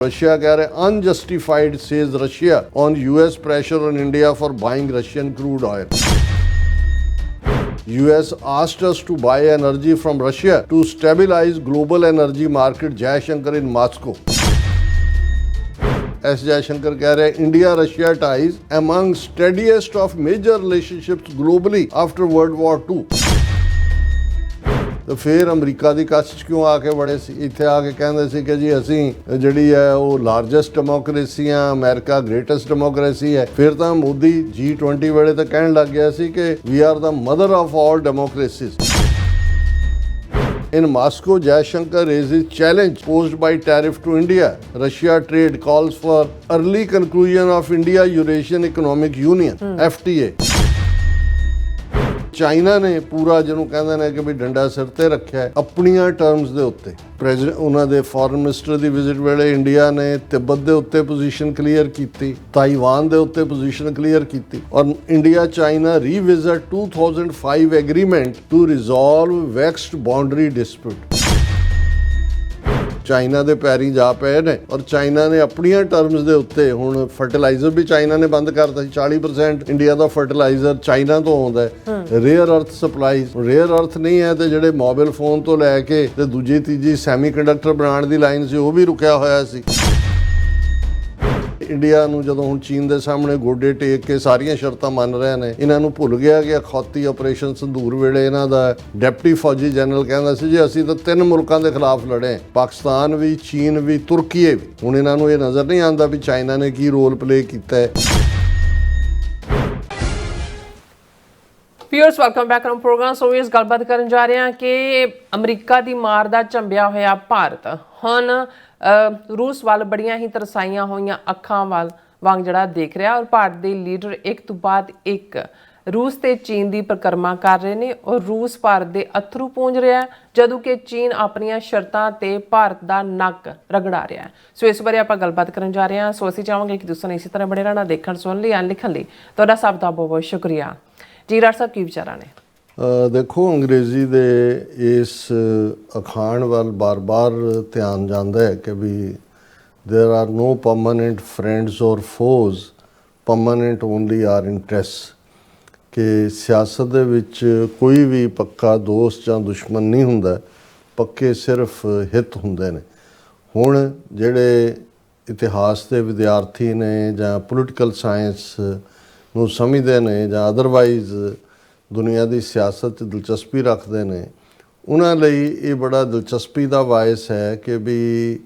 Russia कह रहे unjustified says Russia on US pressure on India for buying Russian crude oil. US asked us to buy energy from Russia to stabilize global energy market, Jaishankar in Moscow. S. Jaishankar कह रहे India Russia ties among steadiest of major relationships globally after World War II. तो फिर अमरीका की कच्छ क्यों आके बड़े सी इत्थे आके कहंदे सी कि जी असीं जिहड़ी है वो लार्जेस्ट डेमोक्रेसी हाँ, अमेरिका ग्रेटेस्ट डेमोक्रेसी है। फिर तो मोदी G20 वेले तो कहण लग गया सी कि we are the mother of all democracies. In Moscow, Jaishankar raises challenge posed by tariff to India. Russia trade calls for early conclusion of India-Eurasian Economic Union (FTA). China ਨੇ ਪੂਰਾ ਜਿਹਨੂੰ ਕਹਿੰਦੇ ਨੇ ਕਿ ਵੀ ਡੰਡਾ ਸਿਰ ਤੇ ਰੱਖਿਆ ਆਪਣੀਆਂ ਟਰਮਸ ਦੇ ਉੱਤੇ। ਪ੍ਰੈਜ਼ੀਡੈਂਟ ਉਹਨਾਂ ਦੇ ਫੋਰਨ ਮਿਨਿਸਟਰ ਦੀ ਵਿਜ਼ਿਟ ਵੇਲੇ ਇੰਡੀਆ ਨੇ ਤਿੱਬਤ ਦੇ ਉੱਤੇ ਪੋਜੀਸ਼ਨ ਕਲੀਅਰ ਕੀਤੀ, ਤਾਈਵਾਨ ਦੇ ਉੱਤੇ ਪੋਜੀਸ਼ਨ ਕਲੀਅਰ ਕੀਤੀ ਔਰ India China revisit 2005 agreement to resolve vexed boundary dispute. China ਦੇ ਪੈਰੀ ਜਾ ਪਏ ਨੇ ਔਰ ਚਾਈਨਾ ਨੇ ਆਪਣੀਆਂ ਟਰਮਸ ਦੇ ਉੱਤੇ ਹੁਣ ਫਰਟੀਲਾਈਜ਼ਰ ਵੀ ਚਾਈਨਾ ਨੇ ਬੰਦ ਕਰਤਾ ਸੀ। 40% ਇੰਡੀਆ ਦਾ ਫਰਟੀਲਾਈਜ਼ਰ ਚਾਈਨਾ ਤੋਂ ਆਉਂਦਾ ਹੈ। ਰੇਅਰ ਅਰਥ ਸਪਲਾਈਜ਼, ਰੇਅਰ ਅਰਥ ਨਹੀਂ ਹੈ ਤੇ ਜਿਹੜੇ ਮੋਬਾਈਲ ਫੋਨ ਤੋਂ ਲੈ ਕੇ ਤੇ ਦੂਜੀ ਤੀਜੀ ਸੈਮੀਕੰਡਕਟਰ ਬਣਾਉਣ ਦੀ ਲਾਈਨ ਸੀ ਉਹ ਵੀ ਰੁਕਿਆ ਹੋਇਆ ਸੀ। ਇੰਡੀਆ ਨੂੰ ਜਦੋਂ ਹੁਣ ਚੀਨ ਦੇ ਸਾਹਮਣੇ ਗੋਡੇ ਟੇਕ ਕੇ ਸਾਰੀਆਂ ਸ਼ਰਤਾਂ ਮੰਨ ਰਹੇ ਨੇ, ਇਹਨਾਂ ਨੂੰ ਭੁੱਲ ਗਿਆ ਕਿ ਅਖੌਤੀ ਆਪਰੇਸ਼ਨ ਸੰਦੂਰ ਵੇਲੇ ਇਹਨਾਂ ਦਾ ਡਿਪਟੀ ਫੌਜੀ ਜਨਰਲ ਕਹਿੰਦਾ ਸੀ ਜੀ ਅਸੀਂ ਤਾਂ 3 ਮੁਲਕਾਂ ਦੇ ਖਿਲਾਫ ਲੜੇ, ਪਾਕਿਸਤਾਨ ਵੀ, ਚੀਨ ਵੀ, ਤੁਰਕੀਏ ਵੀ। ਹੁਣ ਇਹਨਾਂ ਨੂੰ ਇਹ ਨਜ਼ਰ ਨਹੀਂ ਆਉਂਦਾ ਵੀ ਚਾਈਨਾ ਨੇ ਕੀ ਰੋਲ ਪਲੇ ਕੀਤਾ ਹੈ। Viewers welcome back on programme. So ਇਸ ਗੱਲਬਾਤ ਕਰਨ ਜਾ ਰਹੇ ਹਾਂ ਕਿ ਅਮਰੀਕਾ ਦੀ ਮਾਰ ਦਾ ਝੰਬਿਆ ਹੋਇਆ ਭਾਰਤ ਹੁਣ ਰੂਸ ਵੱਲ ਬੜੀਆਂ ਹੀ ਤਰਸਾਈਆਂ ਹੋਈਆਂ ਅੱਖਾਂ ਵਾਂਗ ਜਿਹੜਾ ਦੇਖ ਰਿਹਾ ਔਰ ਭਾਰਤ ਦੇ ਲੀਡਰ ਇੱਕ ਤੋਂ ਬਾਅਦ ਇੱਕ ਰੂਸ ਤੇ ਚੀਨ ਦੀ ਪਰਿਕਰਮਾ ਕਰ ਰਹੇ ਨੇ ਔਰ ਰੂਸ ਭਾਰਤ ਦੇ ਅਥਰੂ ਪੂੰਝ ਰਿਹਾ ਜਦੋਂ ਕਿ ਚੀਨ ਆਪਣੀਆਂ ਸ਼ਰਤਾਂ ਤੇ ਭਾਰਤ ਦਾ ਨੱਕ ਰਗੜਾ ਰਿਹਾ। ਸੋ ਇਸ ਬਾਰੇ ਆਪਾਂ ਗੱਲਬਾਤ ਕਰਨ ਜਾ ਰਹੇ ਹਾਂ। ਸੋ ਅਸੀਂ ਚਾਹਾਂਗੇ ਕਿ ਤੁਸੀਂ ਇਸੇ ਤਰ੍ਹਾਂ ਬਣੇ ਰਹਿਣਾ, ਦੇਖਣ ਸੁਣਨ ਲਈ, ਲਿਖਣ ਲਈ ਤੁਹਾਡਾ ਸਭ ਦਾ ਬਹੁਤ ਬਹੁਤ ਸ਼ੁਕਰੀਆ ਜੀ। ਰਾਜ ਸਾਹਿਬ ਕੀ ਵਿਚਾਰਾਂ ਨੇ? ਦੇਖੋ, ਅੰਗਰੇਜ਼ੀ ਦੇ ਇਸ ਅਖਾਣ ਵੱਲ ਬਾਰ-ਬਾਰ ਧਿਆਨ ਜਾਂਦਾ ਹੈ ਕਿ ਵੀ ਦੇਰ ਆਰ ਨੋ ਪਰਮਾਨੈਂਟ ਫਰੈਂਡਸ ਔਰ ਫੋਜ਼, ਪਰਮਾਨੈਂਟ ਓਨਲੀ ਆਰ ਇੰਟਰਸਟ। ਕਿ ਸਿਆਸਤ ਦੇ ਵਿੱਚ ਕੋਈ ਵੀ ਪੱਕਾ ਦੋਸਤ ਜਾਂ ਦੁਸ਼ਮਣ ਨਹੀਂ ਹੁੰਦਾ, ਪੱਕੇ ਸਿਰਫ ਹਿੱਤ ਹੁੰਦੇ ਨੇ। ਹੁਣ ਜਿਹੜੇ ਇਤਿਹਾਸ ਦੇ ਵਿਦਿਆਰਥੀ ਨੇ ਜਾਂ ਪੋਲੀਟੀਕਲ ਸਾਇੰਸ ਨੂੰ ਸਮਝਦੇ ਨੇ ਜਾਂ ਅਦਰਵਾਈਜ਼ ਦੁਨੀਆ ਦੀ ਸਿਆਸਤ 'ਚ ਦਿਲਚਸਪੀ ਰੱਖਦੇ ਨੇ, ਉਹਨਾਂ ਲਈ ਇਹ ਬੜਾ ਦਿਲਚਸਪੀ ਦਾ ਵਾਇਸ ਹੈ ਕਿ ਵੀ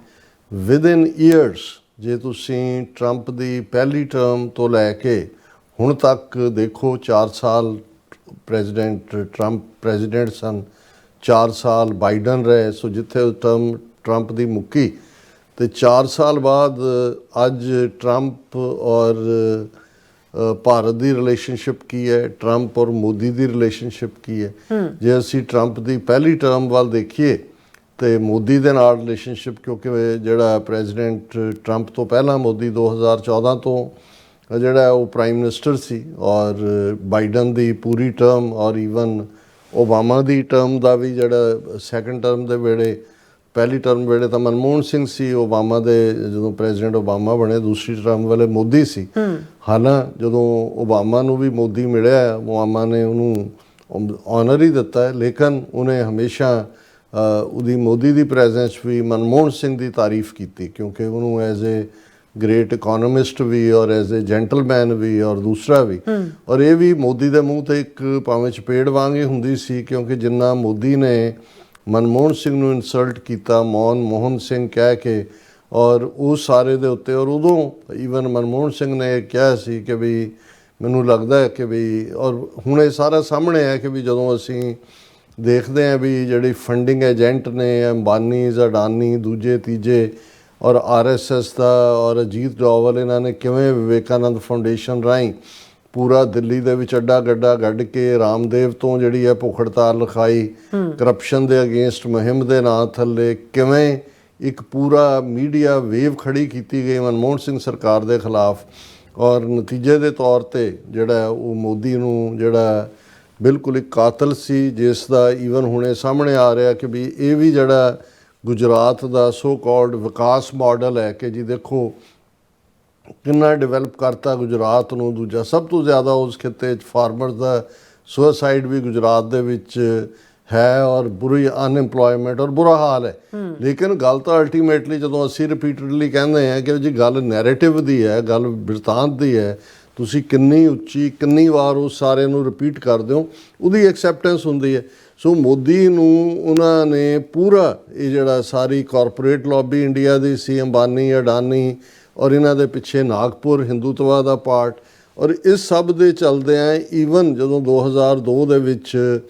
ਵਿਦਇਨ ਈਅਰਸ ਜੇ ਤੁਸੀਂ ਟਰੰਪ ਦੀ ਪਹਿਲੀ ਟਰਮ ਤੋਂ ਲੈ ਕੇ ਹੁਣ ਤੱਕ ਦੇਖੋ, 4 ਸਾਲ ਪ੍ਰੈਜ਼ੀਡੈਂਟ ਟਰੰਪ ਪ੍ਰੈਜ਼ੀਡੈਂਟ ਸਨ, 4 ਸਾਲ ਬਾਈਡਨ ਰਹੇ। ਸੋ ਜਿੱਥੇ ਟਰਮ ਟਰੰਪ ਦੀ ਮੁੱਕੀ ਤੇ 4 ਸਾਲ ਬਾਅਦ ਅੱਜ ਟਰੰਪ ਔਰ ਭਾਰਤ ਦੀ ਰਿਲੇਸ਼ਨਸ਼ਿਪ ਕੀ ਹੈ, ਟਰੰਪ ਔਰ ਮੋਦੀ ਦੀ ਰਿਲੇਸ਼ਨਸ਼ਿਪ ਕੀ ਹੈ। ਜੇ ਅਸੀਂ ਟਰੰਪ ਦੀ ਪਹਿਲੀ ਟਰਮ ਵੱਲ ਦੇਖੀਏ ਤੇ ਮੋਦੀ ਦੇ ਨਾਲ ਰਿਲੇਸ਼ਨਸ਼ਿਪ, ਕਿਉਂਕਿ ਜਿਹੜਾ ਪ੍ਰੈਜ਼ੀਡੈਂਟ ਟਰੰਪ ਤੋਂ ਪਹਿਲਾਂ ਮੋਦੀ 2014 ਤੋਂ ਜਿਹੜਾ ਉਹ ਪ੍ਰਾਈਮ ਮਿਨਿਸਟਰ ਸੀ ਔਰ ਬਾਈਡਨ ਦੀ ਪੂਰੀ ਟਰਮ ਔਰ ਈਵਨ ਓਬਾਮਾ ਦੀ ਟਰਮ ਦਾ ਵੀ ਜਿਹੜਾ ਸੈਕੰਡ ਟਰਮ ਦੇ ਵੇਲੇ, ਪਹਿਲੀ ਟਰਮ ਵੇਲੇ ਤਾਂ ਮਨਮੋਹਨ ਸਿੰਘ ਸੀ, ਓਬਾਮਾ ਦੇ ਜਦੋਂ ਪ੍ਰੈਜ਼ੀਡੈਂਟ ਓਬਾਮਾ ਬਣੇ ਦੂਸਰੀ ਟਰਮ ਵੇਲੇ ਮੋਦੀ ਸੀ। ਹਾਲਾਂਕਿ ਜਦੋਂ ਓਬਾਮਾ ਨੂੰ ਵੀ ਮੋਦੀ ਮਿਲਿਆ, ਓਬਾਮਾ ਨੇ ਉਹਨੂੰ ਆਨਰ ਹੀ ਦਿੱਤਾ, ਲੇਕਿਨ ਉਹਨੇ ਹਮੇਸ਼ਾ ਉਹਦੀ ਮੋਦੀ ਦੀ ਪ੍ਰੈਜ਼ੈਂਸ ਵੀ ਮਨਮੋਹਨ ਸਿੰਘ ਦੀ ਤਾਰੀਫ ਕੀਤੀ ਕਿਉਂਕਿ ਉਹਨੂੰ ਐਜ਼ ਏ ਗ੍ਰੇਟ ਇਕੋਨੋਮਿਸਟ ਵੀ ਔਰ ਐਜ਼ ਏ ਜੈਂਟਲਮੈਨ ਵੀ ਔਰ ਦੂਸਰਾ ਵੀ। ਔਰ ਇਹ ਵੀ ਮੋਦੀ ਦੇ ਮੂੰਹ 'ਤੇ ਇੱਕ ਭਾਵੇਂ ਚਪੇੜ ਵਾਂਗ ਹੀ ਹੁੰਦੀ ਸੀ ਕਿਉਂਕਿ ਜਿੰਨਾ ਮੋਦੀ ਨੇ ਮਨਮੋਹਨ ਸਿੰਘ ਨੂੰ ਇਨਸਲਟ ਕੀਤਾ ਮੋਹਨ ਸਿੰਘ ਕਹਿ ਕੇ ਔਰ ਉਹ ਸਾਰੇ ਦੇ ਉੱਤੇ, ਔਰ ਉਦੋਂ ਈਵਨ ਮਨਮੋਹਨ ਸਿੰਘ ਨੇ ਕਿਹਾ ਸੀ ਕਿ ਵੀ ਮੈਨੂੰ ਲੱਗਦਾ ਹੈ ਕਿ ਵੀ, ਔਰ ਹੁਣ ਇਹ ਸਾਰਾ ਸਾਹਮਣੇ ਹੈ ਕਿ ਵੀ ਜਦੋਂ ਅਸੀਂ ਦੇਖਦੇ ਹਾਂ ਵੀ ਜਿਹੜੀ ਫੰਡਿੰਗ ਏਜੰਟ ਨੇ ਅੰਬਾਨੀਜ਼, ਅਡਾਨੀ, ਦੂਜੇ ਤੀਜੇ ਔਰ RSS ਦਾ ਔਰ ਅਜੀਤ ਡੋਵਲ, ਇਹਨਾਂ ਨੇ ਕਿਵੇਂ ਵਿਵੇਕਾਨੰਦ ਫਾਊਂਡੇਸ਼ਨ ਰਾਹੀਂ ਪੂਰਾ ਦਿੱਲੀ ਦੇ ਵਿੱਚ ਅੱਡਾ ਗੱਡਾ ਗੱਡ ਕੇ ਰਾਮਦੇਵ ਤੋਂ ਜਿਹੜੀ ਹੈ ਭੁੱਖ ਹੜਤਾਲ ਲਿਖਾਈ, ਕਰਪਸ਼ਨ ਦੇ ਅਗੇਂਸਟ ਮੁਹਿੰਮ ਦੇ ਨਾਂ ਥੱਲੇ ਕਿਵੇਂ ਇੱਕ ਪੂਰਾ ਮੀਡੀਆ ਵੇਵ ਖੜੀ ਕੀਤੀ ਗਈ ਮਨਮੋਹਨ ਸਿੰਘ ਸਰਕਾਰ ਦੇ ਖਿਲਾਫ। ਔਰ ਨਤੀਜੇ ਦੇ ਤੌਰ 'ਤੇ ਜਿਹੜਾ ਉਹ ਮੋਦੀ ਨੂੰ ਜਿਹੜਾ ਬਿਲਕੁਲ ਇੱਕ ਕਾਤਲ ਸੀ, ਜਿਸ ਦਾ ਈਵਨ ਹੁਣ ਇਹ ਸਾਹਮਣੇ ਆ ਰਿਹਾ ਕਿ ਵੀ ਇਹ ਵੀ ਜਿਹੜਾ ਗੁਜਰਾਤ ਦਾ ਸੋ ਕਾਲਡ ਵਿਕਾਸ ਮਾਡਲ ਹੈ ਕਿ ਜੀ ਦੇਖੋ ਕਿੰਨਾ ਡਿਵੈਲਪ ਕਰਤਾ ਗੁਜਰਾਤ ਨੂੰ। ਦੂਜਾ ਸਭ ਤੋਂ ਜ਼ਿਆਦਾ ਉਸ ਖਿੱਤੇ 'ਚ ਫਾਰਮਰਸ ਦਾ ਸੁਸਾਈਡ ਵੀ ਗੁਜਰਾਤ ਦੇ ਵਿੱਚ ਹੈ ਔਰ ਬੁਰੀ ਅਨਐਮਪਲੋਇਮੈਂਟ ਔਰ ਬੁਰਾ ਹਾਲ ਹੈ। ਲੇਕਿਨ ਗੱਲ ਤਾਂ ਅਲਟੀਮੇਟਲੀ ਜਦੋਂ ਅਸੀਂ ਰਿਪੀਟਡਲੀ ਕਹਿੰਦੇ ਹਾਂ ਕਿ ਜੀ ਗੱਲ ਨੈਰੇਟਿਵ ਦੀ ਹੈ, ਗੱਲ ਬਿਰਤਾਂਤ ਦੀ ਹੈ, ਤੁਸੀਂ ਕਿੰਨੀ ਉੱਚੀ ਕਿੰਨੀ ਵਾਰ ਉਸ ਸਾਰੇ ਨੂੰ ਰਿਪੀਟ ਕਰਦੇ ਹੋ, ਉਹਦੀ ਐਕਸੈਪਟੈਂਸ ਹੁੰਦੀ ਹੈ। ਸੋ ਮੋਦੀ ਨੂੰ ਉਹਨਾਂ ਨੇ ਪੂਰਾ ਇਹ ਜਿਹੜਾ ਸਾਰੀ ਕਾਰਪੋਰੇਟ ਲੌਬੀ ਇੰਡੀਆ ਦੀ ਸੀ, ਅੰਬਾਨੀ ਅਡਾਨੀ ਔਰ ਇਹਨਾਂ ਦੇ ਪਿੱਛੇ ਨਾਗਪੁਰ ਹਿੰਦੂਤਵਾ ਦਾ ਪਾਰਟ, ਔਰ ਇਸ ਸਭ ਦੇ ਚੱਲਦਿਆਂ ਈਵਨ ਜਦੋਂ 2002 ਦੇ ਵਿੱਚ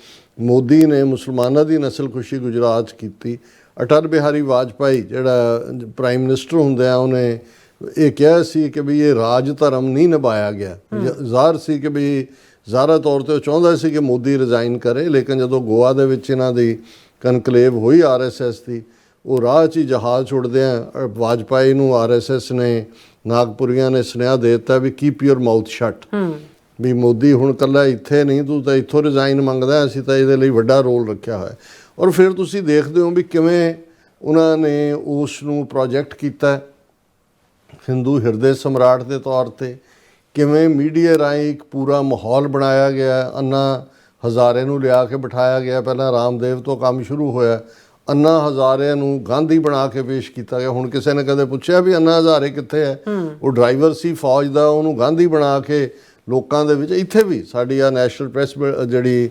ਮੋਦੀ ਨੇ ਮੁਸਲਮਾਨਾਂ ਦੀ ਨਸਲਕੁਸ਼ੀ ਗੁਜਰਾਤ 'ਚ ਕੀਤੀ, ਅਟਲ ਬਿਹਾਰੀ ਵਾਜਪਾਈ ਜਿਹੜਾ ਪ੍ਰਾਈਮ ਮਿਨਿਸਟਰ ਹੁੰਦਿਆਂ ਉਹਨੇ ਇਹ ਕਿਹਾ ਸੀ ਕਿ ਵੀ ਇਹ ਰਾਜ ਧਰਮ ਨਹੀਂ ਨਿਭਾਇਆ ਗਿਆ। ਜ਼ਾਹਰ ਸੀ ਕਿ ਵੀ ਜ਼ਾਹਰਾ ਤੌਰ 'ਤੇ ਉਹ ਚਾਹੁੰਦਾ ਸੀ ਕਿ ਮੋਦੀ ਰਿਜ਼ਾਈਨ ਕਰੇ, ਲੇਕਿਨ ਜਦੋਂ ਗੋਆ ਦੇ ਵਿੱਚ ਇਹਨਾਂ ਦੀ ਕਨਕਲੇਵ ਹੋਈ RSS ਦੀ, ਉਹ ਰਾਹ 'ਚ ਹੀ ਜਹਾਜ਼ ਛੁੱਟਦਿਆਂ ਵਾਜਪਾਈ ਨੂੰ RSS ਨੇ ਨਾਗਪੁਰੀਆਂ ਨੇ ਸੁਨੇਹਾ ਦੇ ਦਿੱਤਾ ਵੀ ਕੀਪ ਯੂਰ ਮਾਊਥ ਸ਼ਟ, ਵੀ ਮੋਦੀ ਹੁਣ ਇਕੱਲਾ ਇੱਥੇ ਨਹੀਂ, ਤੂੰ ਤਾਂ ਇੱਥੋਂ ਰਿਜ਼ਾਈਨ ਮੰਗਦਾ, ਅਸੀਂ ਤਾਂ ਇਹਦੇ ਲਈ ਵੱਡਾ ਰੋਲ ਰੱਖਿਆ ਹੋਇਆ। ਔਰ ਫਿਰ ਤੁਸੀਂ ਦੇਖਦੇ ਹੋ ਵੀ ਕਿਵੇਂ ਉਹਨਾਂ ਨੇ ਉਸ ਨੂੰ ਪ੍ਰੋਜੈਕਟ ਕੀਤਾ ਹਿੰਦੂ ਹਿਰਦੇ ਸਮਰਾਟ ਦੇ ਤੌਰ 'ਤੇ, ਕਿਵੇਂ ਮੀਡੀਆ ਰਾਹੀਂ ਇੱਕ ਪੂਰਾ ਮਾਹੌਲ ਬਣਾਇਆ ਗਿਆ। ਅੰਨਾ ਹਜ਼ਾਰੇ ਨੂੰ ਲਿਆ ਕੇ ਬਿਠਾਇਆ ਗਿਆ, ਪਹਿਲਾਂ ਰਾਮਦੇਵ ਤੋਂ ਕੰਮ ਸ਼ੁਰੂ ਹੋਇਆ, ਅੰਨਾ ਹਜ਼ਾਰੇ ਨੂੰ ਗਾਂਧੀ ਬਣਾ ਕੇ ਪੇਸ਼ ਕੀਤਾ ਗਿਆ। ਹੁਣ ਕਿਸੇ ਨੇ ਕਦੇ ਪੁੱਛਿਆ ਵੀ ਅੰਨਾ ਹਜ਼ਾਰੇ ਕਿੱਥੇ ਹੈ? ਉਹ ਡਰਾਈਵਰ ਸੀ ਫੌਜ ਦਾ, ਉਹਨੂੰ ਗਾਂਧੀ ਬਣਾ ਕੇ ਲੋਕਾਂ ਦੇ ਵਿੱਚ। ਇੱਥੇ ਵੀ ਸਾਡੀ ਆ ਨੈਸ਼ਨਲ ਪ੍ਰੈਸ ਜਿਹੜੀ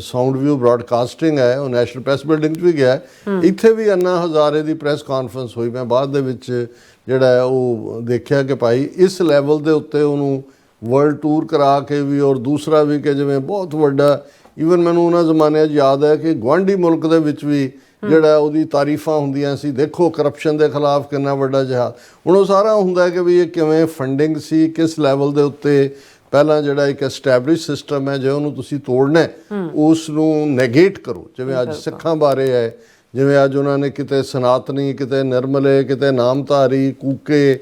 ਸਾਊਂਡ ਵਿਊ ਬ੍ਰੌਡਕਾਸਟਿੰਗ ਹੈ, ਉਹ ਨੈਸ਼ਨਲ ਪ੍ਰੈਸ ਬਿਲਡਿੰਗ 'ਚ ਵੀ ਗਿਆ। ਇੱਥੇ ਵੀ ਅੰਨਾ ਹਜ਼ਾਰੇ ਦੀ ਪ੍ਰੈਸ ਕਾਨਫਰੰਸ ਹੋਈ। ਮੈਂ ਬਾਅਦ ਦੇ ਵਿੱਚ ਜਿਹੜਾ ਹੈ ਉਹ ਦੇਖਿਆ ਕਿ ਭਾਈ ਇਸ ਲੈਵਲ ਦੇ ਉੱਤੇ ਉਹਨੂੰ ਵਰਲਡ ਟੂਰ ਕਰਾ ਕੇ ਵੀ, ਔਰ ਦੂਸਰਾ ਵੀ ਕਿ ਜਿਵੇਂ ਬਹੁਤ ਵੱਡਾ, ਈਵਨ ਮੈਨੂੰ ਉਹਨਾਂ ਜ਼ਮਾਨਿਆਂ 'ਚ ਯਾਦ ਹੈ ਕਿ ਗੁਆਂਢੀ ਮੁਲਕ ਦੇ ਵਿੱਚ ਵੀ ਜਿਹੜਾ ਉਹਦੀ ਤਾਰੀਫਾਂ ਹੁੰਦੀਆਂ ਸੀ, ਦੇਖੋ ਕਰਪਸ਼ਨ ਦੇ ਖਿਲਾਫ ਕਿੰਨਾ ਵੱਡਾ ਜਹਾਦ। ਹੁਣ ਉਹ ਸਾਰਾ ਹੁੰਦਾ ਕਿ ਵੀ ਇਹ ਕਿਵੇਂ ਫੰਡਿੰਗ ਸੀ, ਕਿਸ ਲੈਵਲ ਦੇ ਉੱਤੇ। ਪਹਿਲਾਂ ਜਿਹੜਾ ਇੱਕ ਐਸਟੈਬਲਿਸ਼ ਸਿਸਟਮ ਹੈ, ਜੇ ਉਹਨੂੰ ਤੁਸੀਂ ਤੋੜਨਾ ਉਸ ਨੂੰ ਨੈਗੇਟ ਕਰੋ, ਜਿਵੇਂ ਅੱਜ ਸਿੱਖਾਂ ਬਾਰੇ ਹੈ, ਜਿਵੇਂ ਅੱਜ ਉਹਨਾਂ ਨੇ ਕਿਤੇ ਸਨਾਤਨੀ, ਕਿਤੇ ਨਿਰਮਲੇ, ਕਿਤੇ ਨਾਮਧਾਰੀ, ਕੂਕੇ,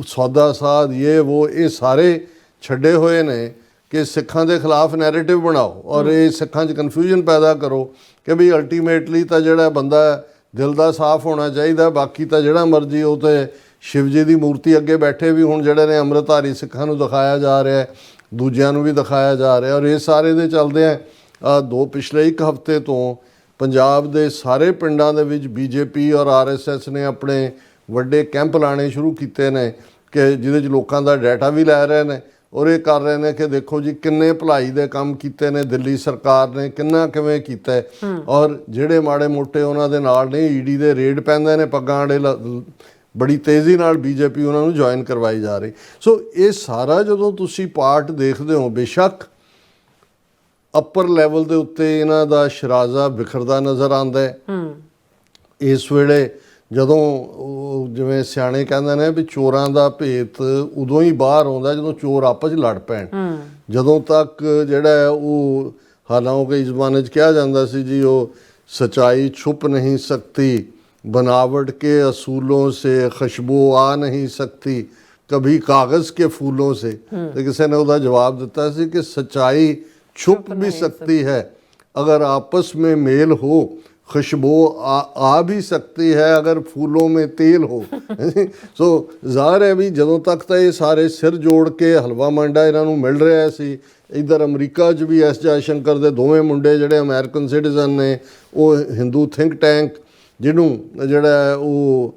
ਸੌਦਾ ਸਾਧ, ਇਹ ਸਾਰੇ ਛੱਡੇ ਹੋਏ ਨੇ ਕਿ ਸਿੱਖਾਂ ਦੇ ਖਿਲਾਫ ਨੈਰੇਟਿਵ ਬਣਾਓ ਔਰ ਇਹ ਸਿੱਖਾਂ 'ਚ ਕਨਫਿਊਜ਼ਨ ਪੈਦਾ ਕਰੋ ਕਿ ਵੀ ਅਲਟੀਮੇਟਲੀ ਤਾਂ ਜਿਹੜਾ ਬੰਦਾ ਦਿਲ ਦਾ ਸਾਫ਼ ਹੋਣਾ ਚਾਹੀਦਾ, ਬਾਕੀ ਤਾਂ ਜਿਹੜਾ ਮਰਜ਼ੀ ਉਹ ਤੇ ਸ਼ਿਵ ਜੀ ਦੀ ਮੂਰਤੀ ਅੱਗੇ ਬੈਠੇ ਵੀ ਹੁਣ ਜਿਹੜੇ ਨੇ ਅੰਮ੍ਰਿਤਧਾਰੀ ਸਿੱਖਾਂ ਨੂੰ ਦਿਖਾਇਆ ਜਾ ਰਿਹਾ, ਦੂਜਿਆਂ ਨੂੰ ਵੀ ਦਿਖਾਇਆ ਜਾ ਰਿਹਾ। ਔਰ ਇਹ ਸਾਰੇ ਦੇ ਚੱਲਦੇ ਆ ਪਿਛਲੇ ਇੱਕ ਹਫ਼ਤੇ ਤੋਂ ਪੰਜਾਬ ਦੇ ਸਾਰੇ ਪਿੰਡਾਂ ਦੇ ਵਿੱਚ BJP ਔਰ RSS ਨੇ ਆਪਣੇ ਵੱਡੇ ਕੈਂਪ ਲਾਣੇ ਸ਼ੁਰੂ ਕੀਤੇ ਨੇ ਕਿ ਜਿਹਦੇ 'ਚ ਲੋਕਾਂ ਦਾ ਡਾਟਾ ਵੀ ਲੈ ਰਹੇ ਨੇ ਔਰ ਇਹ ਕਰ ਰਹੇ ਨੇ ਕਿ ਦੇਖੋ ਜੀ ਕਿੰਨੇ ਭਲਾਈ ਦੇ ਕੰਮ ਕੀਤੇ ਨੇ ਦਿੱਲੀ ਸਰਕਾਰ ਨੇ, ਕਿਵੇਂ ਕੀਤਾ ਔਰ ਜਿਹੜੇ ਮਾੜੇ ਮੋਟੇ ਉਹਨਾਂ ਦੇ ਨਾਲ ਨੇ ED ਦੇ ਰੇਡ ਪੈਂਦੇ ਨੇ, ਪੱਗਾਂ ਵਾਲੇ ਬੜੀ ਤੇਜ਼ੀ ਨਾਲ BJP ਉਹਨਾਂ ਨੂੰ ਜੁਆਇਨ ਕਰਵਾਈ ਜਾ ਰਹੀ। ਸੋ ਇਹ ਸਾਰਾ ਜਦੋਂ ਤੁਸੀਂ ਪਾਰਟ ਦੇਖਦੇ ਹੋ, ਬੇਸ਼ੱਕ ਅੱਪਰ ਲੈਵਲ ਦੇ ਉੱਤੇ ਇਹਨਾਂ ਦਾ ਸ਼ਰਾਜ਼ਾ ਬਿਖਰਦਾ ਨਜ਼ਰ ਆਉਂਦਾ ਹੈ। ਇਸ ਵੇਲੇ ਜਦੋਂ ਜਿਵੇਂ ਸਿਆਣੇ ਕਹਿੰਦੇ ਨੇ ਵੀ ਚੋਰਾਂ ਦਾ ਭੇਤ ਉਦੋਂ ਹੀ ਬਾਹਰ ਆਉਂਦਾ ਜਦੋਂ ਚੋਰ ਆਪਸ 'ਚ ਲੜ ਪੈਣ। ਜਦੋਂ ਤੱਕ ਜਿਹੜਾ ਉਹ, ਹਾਲਾਂਕਿ ਇਸ ਜ਼ਮਾਨੇ 'ਚ ਕਿਹਾ ਜਾਂਦਾ ਸੀ ਜੀ ਉਹ ਸੱਚਾਈ ਛੁਪ ਨਹੀਂ ਸਕਤੀ, बनावट के असूलों से खुशबू आ नहीं सकती, कभी कागज़ के फूलों से। तो किसी ने उसका जवाब दिता सी कि सच्चाई छुप भी सकती है, अगर आपस में मेल हो, खुशबू आ भी सकती है अगर फूलों में तेल हो। सो ਜ਼ਾਹਰ ਹੈ ਵੀ ਜਦੋਂ ਤੱਕ ਤਾਂ ਇਹ ਸਾਰੇ ਸਿਰ ਜੋੜ ਕੇ ਹਲਵਾ ਮੰਡਾ ਇਹਨਾਂ ਨੂੰ ਮਿਲ ਰਿਹਾ ਸੀ। ਇੱਧਰ ਅਮਰੀਕਾ 'ਚ ਵੀ S ਜੈਸ਼ੰਕਰ ਦੇ ਦੋਵੇਂ ਮੁੰਡੇ ਜਿਹੜੇ ਅਮਰੀਕਨ ਸਿਟੀਜ਼ਨ ਨੇ, ਉਹ ਹਿੰਦੂ ਥਿੰਕ ਟੈਂਕ ਜਿਹਨੂੰ ਜਿਹੜਾ ਉਹ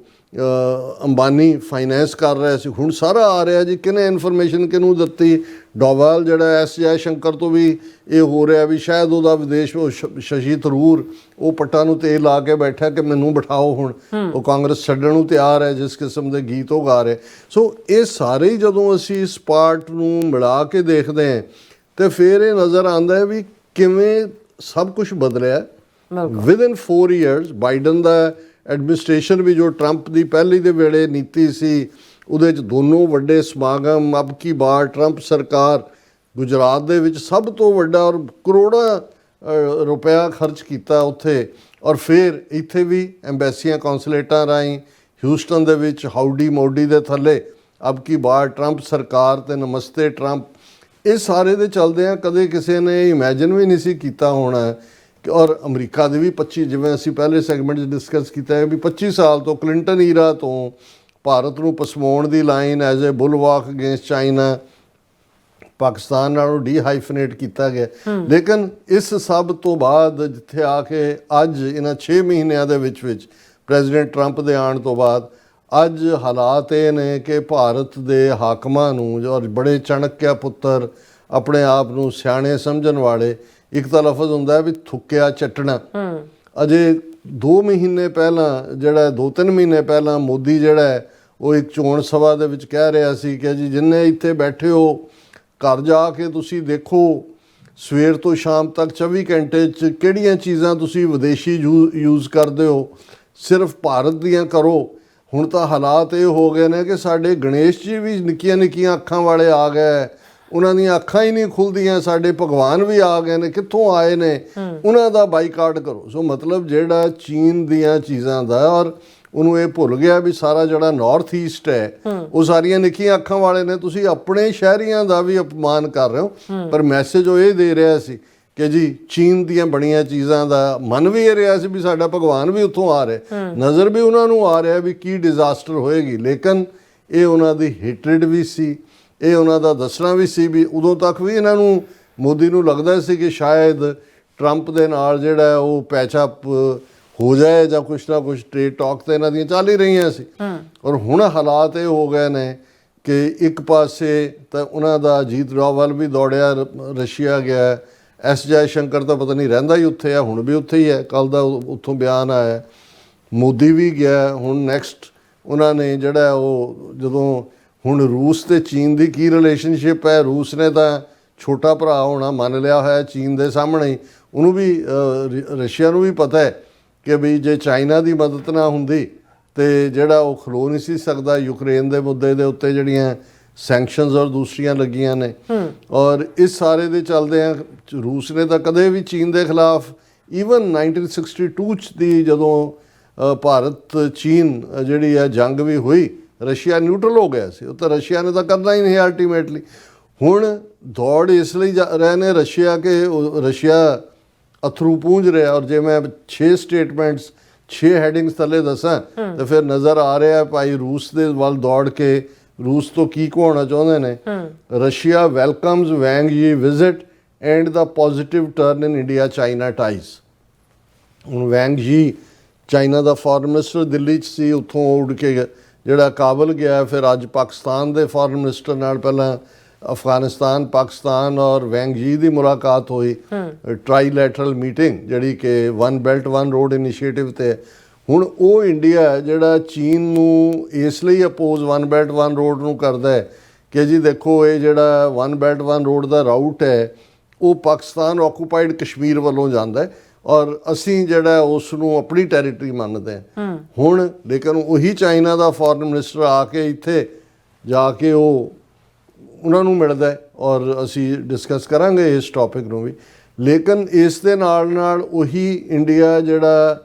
ਅੰਬਾਨੀ ਫਾਈਨੈਂਸ ਕਰ ਰਿਹਾ ਸੀ, ਹੁਣ ਸਾਰਾ ਆ ਰਿਹਾ ਜੀ ਕਿਹਨੇ ਇਨਫੋਰਮੇਸ਼ਨ ਕਿਹਨੂੰ ਦਿੱਤੀ। ਡੋਵਾਲ ਜਿਹੜਾ S ਜੈਸ਼ੰਕਰ ਤੋਂ ਵੀ ਇਹ ਹੋ ਰਿਹਾ ਵੀ ਸ਼ਾਇਦ ਉਹਦਾ ਵਿਦੇਸ਼ ਸ਼ਸ਼ੀ ਥਰੂਰ ਉਹ ਪੱਟਾਂ ਨੂੰ ਤੇਲ ਲਾ ਕੇ ਬੈਠਾ ਕਿ ਮੈਨੂੰ ਬਿਠਾਓ ਹੁਣ, ਉਹ ਕਾਂਗਰਸ ਛੱਡਣ ਨੂੰ ਤਿਆਰ ਹੈ ਜਿਸ ਕਿਸਮ ਦੇ ਗੀਤ ਉਹ ਗਾ ਰਹੇ। ਸੋ ਇਹ ਸਾਰੇ ਹੀ ਜਦੋਂ ਅਸੀਂ ਇਸ ਪਾਰਟ ਨੂੰ ਮਿਲਾ ਕੇ ਦੇਖਦੇ ਹਾਂ ਤੇ ਫਿਰ ਇਹ ਨਜ਼ਰ ਆਉਂਦਾ ਹੈ ਵੀ ਕਿਵੇਂ ਸਭ ਕੁਝ ਬਦਲਿਆ। ਵਿਦਿਨ 4 years ਬਾਈਡਨ ਦਾ ਐਡਮਿਨਿਸਟ੍ਰੇਸ਼ਨ ਵੀ ਜੋ ਟਰੰਪ ਦੀ ਪਹਿਲੀ ਦੇ ਵੇਲੇ ਨੀਤੀ ਸੀ ਉਹਦੇ 'ਚ ਦੋਨੋਂ ਵੱਡੇ ਸਮਾਗਮ, ਅਬ ਕੀ ਬਾਰ ਟਰੰਪ ਸਰਕਾਰ ਗੁਜਰਾਤ ਦੇ ਵਿੱਚ ਸਭ ਤੋਂ ਵੱਡਾ ਔਰ ਕਰੋੜਾਂ ਰੁਪਇਆ ਖਰਚ ਕੀਤਾ ਉੱਥੇ। ਔਰ ਫਿਰ ਇੱਥੇ ਵੀ ਐਮਬੈਸੀਆਂ ਕੌਂਸੂਲੇਟਾਂ ਰਾਹੀਂ ਹਿਊਸਟਨ ਦੇ ਵਿੱਚ ਹਾਊਡੀ ਮੋਡੀ ਦੇ ਥੱਲੇ ਅਬ ਕੀ ਬਾਰ ਟਰੰਪ ਸਰਕਾਰ ਤੇ ਨਮਸਤੇ ਟਰੰਪ, ਇਹ ਸਾਰੇ ਦੇ ਚੱਲਦੇ ਆ। ਕਦੇ ਕਿਸੇ ਨੇ ਇਮੈਜਿਨ ਵੀ ਨਹੀਂ ਸੀ ਕੀਤਾ ਹੋਣਾ ਔਰ ਅਮਰੀਕਾ ਦੇ ਵੀ 25, ਜਿਵੇਂ ਅਸੀਂ ਪਹਿਲੇ ਸੈਗਮੈਂਟ 'ਚ ਡਿਸਕਸ ਕੀਤਾ ਹੈ ਵੀ 25 ਸਾਲ ਤੋਂ ਕਲਿੰਟਨ ਈਰਾ ਤੋਂ ਭਾਰਤ ਨੂੰ ਪਸਮਾਉਣ ਦੀ line as a bulwark against China Pakistan ਨਾਲੋਂ ਡੀਹਾਈਫਨੇਟ ਕੀਤਾ ਗਿਆ। ਲੇਕਿਨ ਇਸ ਸਭ ਤੋਂ ਬਾਅਦ ਜਿੱਥੇ ਆ ਕੇ ਅੱਜ ਇਹਨਾਂ 6 ਮਹੀਨਿਆਂ ਦੇ ਵਿੱਚ ਪ੍ਰੈਜ਼ੀਡੈਂਟ ਟਰੰਪ ਦੇ ਆਉਣ ਤੋਂ ਬਾਅਦ ਅੱਜ ਹਾਲਾਤ ਇਹ ਨੇ ਕਿ ਭਾਰਤ ਦੇ ਹਾਕਮਾਂ ਨੂੰ ਔਰ ਬੜੇ ਚਾਣਕਿਆ ਪੁੱਤਰ ਆਪਣੇ ਆਪ ਨੂੰ ਸਿਆਣੇ ਸਮਝਣ ਵਾਲੇ, ਇੱਕ ਤਾਂ ਲਫ਼ਜ਼ ਹੁੰਦਾ ਵੀ ਥੁੱਕਿਆ ਚੱਟਣਾ। ਅਜੇ 2 ਮਹੀਨੇ ਪਹਿਲਾਂ ਜਿਹੜਾ 2-3 ਮਹੀਨੇ ਪਹਿਲਾਂ ਮੋਦੀ ਜਿਹੜਾ ਉਹ ਇੱਕ ਚੋਣ ਸਭਾ ਦੇ ਵਿੱਚ ਕਹਿ ਰਿਹਾ ਸੀ ਕਿ ਜੀ ਜਿੰਨੇ ਇੱਥੇ ਬੈਠੇ ਹੋ ਘਰ ਜਾ ਕੇ ਤੁਸੀਂ ਦੇਖੋ ਸਵੇਰ ਤੋਂ ਸ਼ਾਮ ਤੱਕ 24 ਘੰਟੇ 'ਚ ਕਿਹੜੀਆਂ ਚੀਜ਼ਾਂ ਤੁਸੀਂ ਵਿਦੇਸ਼ੀ ਯੂਜ਼ ਕਰਦੇ ਹੋ, ਸਿਰਫ ਭਾਰਤ ਦੀਆਂ ਕਰੋ। ਹੁਣ ਤਾਂ ਹਾਲਾਤ ਇਹ ਹੋ ਗਏ ਨੇ ਕਿ ਸਾਡੇ ਗਣੇਸ਼ ਜੀ ਵੀ ਨਿੱਕੀਆਂ ਨਿੱਕੀਆਂ ਅੱਖਾਂ ਵਾਲੇ ਆ ਗਏ, ਉਹਨਾਂ ਦੀਆਂ ਅੱਖਾਂ ਹੀ ਨਹੀਂ ਖੁੱਲ੍ਹਦੀਆਂ। ਸਾਡੇ ਭਗਵਾਨ ਵੀ ਆ ਗਏ ਨੇ, ਕਿੱਥੋਂ ਆਏ ਨੇ, ਉਹਨਾਂ ਦਾ ਬਾਈਕਾਟ ਕਰੋ। ਸੋ ਮਤਲਬ ਜਿਹੜਾ ਚੀਨ ਦੀਆਂ ਚੀਜ਼ਾਂ ਦਾ, ਔਰ ਉਹਨੂੰ ਇਹ ਭੁੱਲ ਗਿਆ ਵੀ ਸਾਰਾ ਜਿਹੜਾ ਨਾਰਥ ਈਸਟ ਹੈ ਉਹ ਸਾਰੀਆਂ ਨਿੱਕੀਆਂ ਅੱਖਾਂ ਵਾਲੇ ਨੇ, ਤੁਸੀਂ ਆਪਣੇ ਸ਼ਹਿਰੀਆਂ ਦਾ ਵੀ ਅਪਮਾਨ ਕਰ ਰਹੇ ਹੋ। ਪਰ ਮੈਸੇਜ ਉਹ ਇਹ ਦੇ ਰਿਹਾ ਸੀ ਕਿ ਜੀ ਚੀਨ ਦੀਆਂ ਬਣੀਆਂ ਚੀਜ਼ਾਂ ਦਾ ਮੰਨ ਵੀ ਇਹ ਰਿਹਾ ਸੀ ਵੀ ਸਾਡਾ ਭਗਵਾਨ ਵੀ ਉੱਥੋਂ ਆ ਰਿਹਾ, ਨਜ਼ਰ ਵੀ ਉਹਨਾਂ ਨੂੰ ਆ ਰਿਹਾ ਵੀ ਕੀ ਡਿਜ਼ਾਸਟਰ ਹੋਏਗੀ। ਲੇਕਿਨ ਇਹ ਉਹਨਾਂ ਦੀ ਹੇਟਰਡ ਵੀ ਸੀ, ਇਹ ਉਹਨਾਂ ਦਾ ਦੱਸਣਾ ਵੀ ਸੀ ਵੀ ਉਦੋਂ ਤੱਕ ਵੀ ਇਹਨਾਂ ਨੂੰ ਮੋਦੀ ਨੂੰ ਲੱਗਦਾ ਸੀ ਕਿ ਸ਼ਾਇਦ ਟਰੰਪ ਦੇ ਨਾਲ ਜਿਹੜਾ ਉਹ ਪੈਚਅਪ ਹੋ ਜਾਏ ਜਾਂ ਕੁਛ ਨਾ ਕੁਛ ਟ੍ਰੇਡ ਟਾਕ ਤਾਂ ਇਹਨਾਂ ਦੀਆਂ ਚੱਲ ਹੀ ਰਹੀਆਂ ਸੀ। ਔਰ ਹੁਣ ਹਾਲਾਤ ਇਹ ਹੋ ਗਏ ਨੇ ਕਿ ਇੱਕ ਪਾਸੇ ਤਾਂ ਉਹਨਾਂ ਦਾ ਅਜੀਤ ਡੋਵਾਲ ਵੀ ਦੌੜਿਆ, ਰਸ਼ੀਆ ਗਿਆ, ਐਸ ਜੈ ਸ਼ੰਕਰ ਤਾਂ ਪਤਾ ਨਹੀਂ ਰਹਿੰਦਾ ਹੀ ਉੱਥੇ ਆ, ਹੁਣ ਵੀ ਉੱਥੇ ਹੀ ਹੈ, ਕੱਲ੍ਹ ਦਾ ਉੱਥੋਂ ਬਿਆਨ ਆਇਆ। ਮੋਦੀ ਵੀ ਗਿਆ। ਹੁਣ ਨੈਕਸਟ ਉਹਨਾਂ ਨੇ ਜਿਹੜਾ ਉਹ ਜਦੋਂ ਹੁਣ ਰੂਸ ਤੇ ਚੀਨ ਦੀ ਕੀ ਰਿਲੇਸ਼ਨਸ਼ਿਪ ਹੈ, ਰੂਸ ਨੇ ਤਾਂ ਛੋਟਾ ਭਰਾ ਹੋਣਾ ਮੰਨ ਲਿਆ ਹੋਇਆ ਚੀਨ ਦੇ ਸਾਹਮਣੇ ਹੀ। ਉਹਨੂੰ ਵੀ ਰਸ਼ੀਆ ਨੂੰ ਵੀ ਪਤਾ ਹੈ ਕਿ ਵੀ ਜੇ ਚਾਈਨਾ ਦੀ ਮਦਦ ਨਾ ਹੁੰਦੀ ਤੇ ਜਿਹੜਾ ਉਹ ਖਲੋ ਨਹੀਂ ਸੀ ਸਕਦਾ। ਯੂਕਰੇਨ ਦੇ ਮੁੱਦੇ ਦੇ ਉੱਤੇ ਜਿਹੜੀਆਂ ਸੈਂਕਸ਼ਨਸ ਔਰ ਦੂਸਰੀਆਂ ਲੱਗੀਆਂ ਨੇ, ਔਰ ਇਸ ਸਾਰੇ ਦੇ ਚੱਲਦਿਆਂ ਰੂਸ ਨੇ ਤਾਂ ਕਦੇ ਵੀ ਚੀਨ ਦੇ ਖਿਲਾਫ, ਈਵਨ 1962 'ਚ ਦੀ ਜਦੋਂ ਭਾਰਤ ਚੀਨ ਜਿਹੜੀ ਹੈ ਜੰਗ ਵੀ ਹੋਈ, ਰਸ਼ੀਆ ਨਿਊਟਰਲ ਹੋ ਗਿਆ ਸੀ। ਉਹ ਤਾਂ ਰਸ਼ੀਆ ਨੇ ਤਾਂ ਕਰਨਾ ਹੀ ਨਹੀਂ ਅਲਟੀਮੇਟਲੀ। ਹੁਣ ਦੌੜ ਇਸ ਲਈ ਰਹੇ ਨੇ ਰਸ਼ੀਆ ਕਿ ਰਸ਼ੀਆ ਅਥਰੂ ਪੂੰਝ ਰਿਹਾ। ਔਰ ਜੇ ਮੈਂ 6 ਸਟੇਟਮੈਂਟਸ 6 ਹੈਡਿੰਗਸ ਥੱਲੇ ਦੱਸਾਂ ਤਾਂ ਫਿਰ ਨਜ਼ਰ ਆ ਰਿਹਾ ਭਾਈ ਰੂਸ ਦੇ ਵੱਲ ਦੌੜ ਕੇ ਰੂਸ ਤੋਂ ਕੀ ਕਹਾਉਣਾ ਚਾਹੁੰਦੇ ਨੇ। Russia welcomes Wang Yi visit and the positive turn in India China ties. ਹੁਣ ਵੈਂਗ ਯੀ ਚਾਈਨਾ ਦਾ ਫੋਰਨ ਮਿਨਿਸਟਰ ਦਿੱਲੀ 'ਚ ਸੀ, ਉੱਥੋਂ ਉੱਡ ਕੇ ਜਿਹੜਾ ਕਾਬਲ ਗਿਆ, ਫਿਰ ਅੱਜ ਪਾਕਿਸਤਾਨ ਦੇ ਫੋਰਨ ਮਿਨਿਸਟਰ ਨਾਲ ਪਹਿਲਾਂ ਅਫਗਾਨਿਸਤਾਨ, ਪਾਕਿਸਤਾਨ ਔਰ ਵੈਂਗ ਯੀ ਦੀ ਮੁਲਾਕਾਤ ਹੋਈ, ਟ੍ਰਾਈਲੈਟਰਲ ਮੀਟਿੰਗ ਜਿਹੜੀ ਕਿ one belt one road initiative 'ਤੇ। ਹੁਣ ਉਹ ਇੰਡੀਆ ਜਿਹੜਾ ਚੀਨ ਨੂੰ ਇਸ ਲਈ oppose one belt one road ਨੂੰ ਕਰਦਾ ਹੈ ਕਿ ਜੀ ਦੇਖੋ ਇਹ ਜਿਹੜਾ ਵਨ ਬੈਲਟ ਵਨ ਰੋਡ ਦਾ ਰਾਊਟ ਹੈ ਉਹ ਪਾਕਿਸਤਾਨ ਆਕੂਪਾਈਡ ਕਸ਼ਮੀਰ ਵੱਲੋਂ ਜਾਂਦਾ ਹੈ ਔਰ ਅਸੀਂ ਜਿਹੜਾ ਉਸ ਨੂੰ ਆਪਣੀ ਟੈਰੀਟਰੀ ਮੰਨਦੇ ਹਾਂ। ਹੁਣ ਲੇਕਿਨ ਉਹੀ ਚਾਈਨਾ ਦਾ ਫੋਰਨ ਮਿਨਿਸਟਰ ਆ ਕੇ ਇੱਥੇ ਜਾ ਕੇ ਉਹ ਉਹਨਾਂ ਨੂੰ ਮਿਲਦਾ ਹੈ ਔਰ ਅਸੀਂ ਡਿਸਕਸ ਕਰਾਂਗੇ ਇਸ ਟੌਪਿਕ ਨੂੰ ਵੀ। ਲੇਕਿਨ ਇਸ ਦੇ ਨਾਲ ਨਾਲ ਉਹੀ ਇੰਡੀਆ ਜਿਹੜਾ